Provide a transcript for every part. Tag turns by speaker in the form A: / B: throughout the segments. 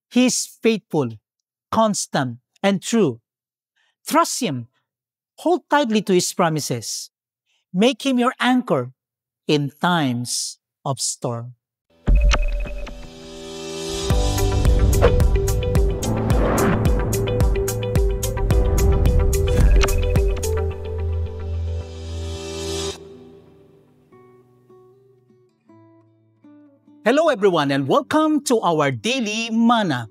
A: He is faithful, constant, and true. Trust Him. Hold tightly to His promises. Make Him your anchor in times of storm. Hello everyone and welcome to our Daily Manna.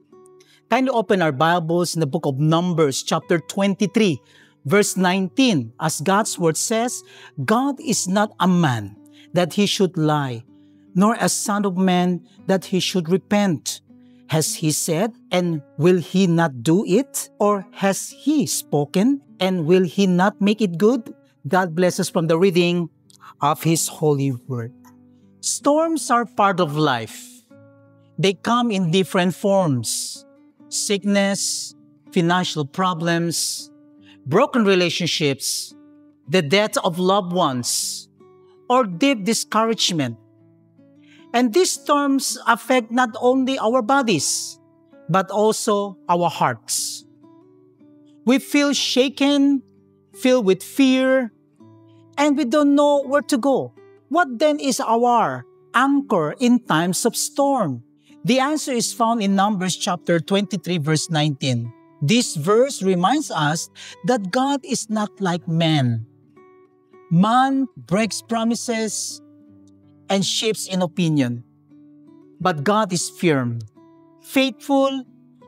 A: Kindly open our Bibles in the book of Numbers chapter 23 verse 19. As God's word says, God is not a man that He should lie, nor a son of man that He should repent. Has He said, and will He not do it? Or has He spoken, and will He not make it good? God bless us from the reading of His holy word. Storms are part of life. They come in different forms: sickness, financial problems, broken relationships, the death of loved ones, or deep discouragement. And these storms affect not only our bodies, but also our hearts. We feel shaken, filled with fear, and we don't know where to go. What then is our anchor in times of storm? The answer is found in Numbers chapter 23 verse 19. This verse reminds us that God is not like man. Man breaks promises and shifts in opinion. But God is firm, faithful,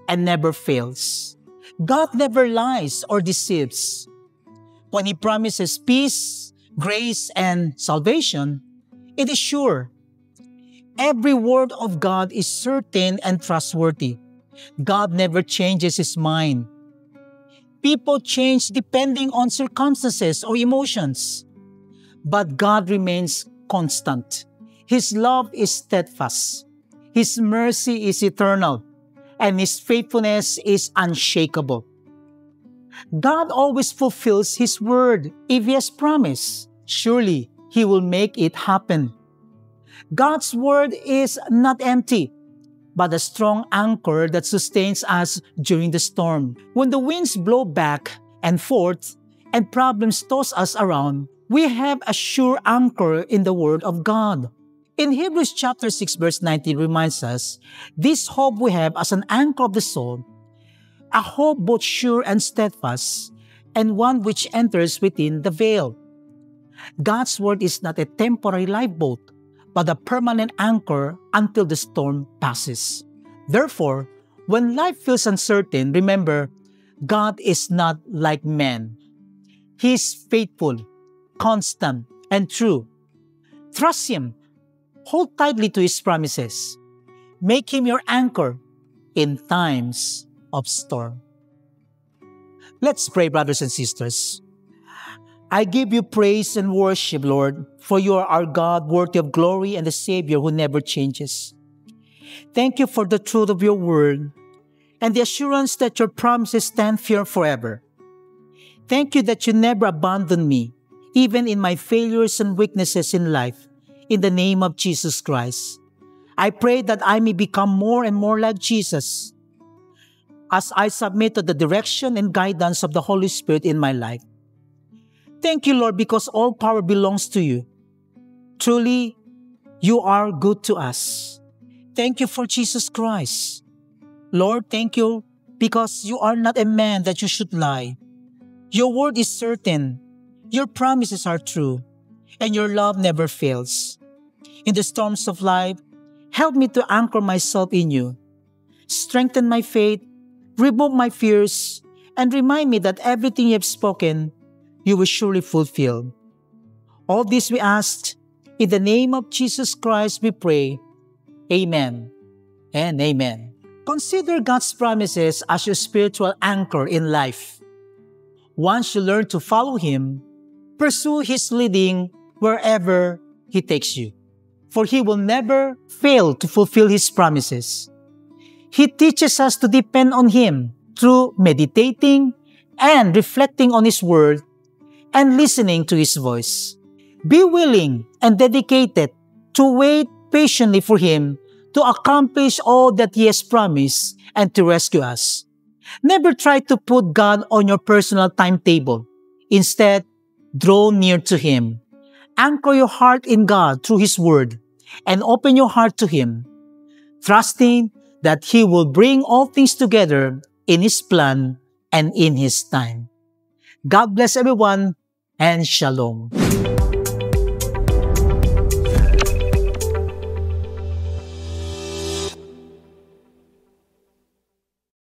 A: and never fails. God never lies or deceives. When He promises peace, grace, and salvation, it is sure. Every word of God is certain and trustworthy. God never changes His mind. People change depending on circumstances or emotions, but God remains constant. His love is steadfast. His mercy is eternal, and His faithfulness is unshakable. God always fulfills His word. If He has promised, surely He will make it happen. God's word is not empty, but a strong anchor that sustains us during the storm. When the winds blow back and forth and problems toss us around, we have a sure anchor in the word of God. In Hebrews chapter 6 verse 19 reminds us, this hope we have as an anchor of the soul, a hope both sure and steadfast, and one which enters within the veil. God's word is not a temporary lifeboat, but a permanent anchor until the storm passes. Therefore, when life feels uncertain, remember, God is not like man. He is faithful, constant, and true. Trust Him. Hold tightly to His promises. Make Him your anchor in times of storm. Let's pray, brothers and sisters. I give You praise and worship, Lord, for You are our God, worthy of glory, and the Savior who never changes. Thank You for the truth of Your word and the assurance that Your promises stand firm forever. Thank You that You never abandon me, even in my failures and weaknesses in life, in the name of Jesus Christ. I pray that I may become more and more like Jesus as I submit to the direction and guidance of the Holy Spirit in my life. Thank You, Lord, because all power belongs to You. Truly, You are good to us. Thank You for Jesus Christ. Lord, thank You because You are not a man that You should lie. Your word is certain. Your promises are true, and Your love never fails. In the storms of life, help me to anchor myself in You. Strengthen my faith, remove my fears, and remind me that everything You have spoken, You will surely fulfill. All this we ask, in the name of Jesus Christ we pray. Amen and amen. Consider God's promises as your spiritual anchor in life. Once you learn to follow Him, pursue His leading wherever He takes you, for He will never fail to fulfill His promises. He teaches us to depend on Him through meditating and reflecting on His word and listening to His voice. Be willing and dedicated to wait patiently for Him to accomplish all that He has promised and to rescue us. Never try to put God on your personal timetable. Instead, draw near to Him. Anchor your heart in God through His Word and open your heart to Him, trusting that He will bring all things together in His plan and in His time. God bless everyone and Shalom.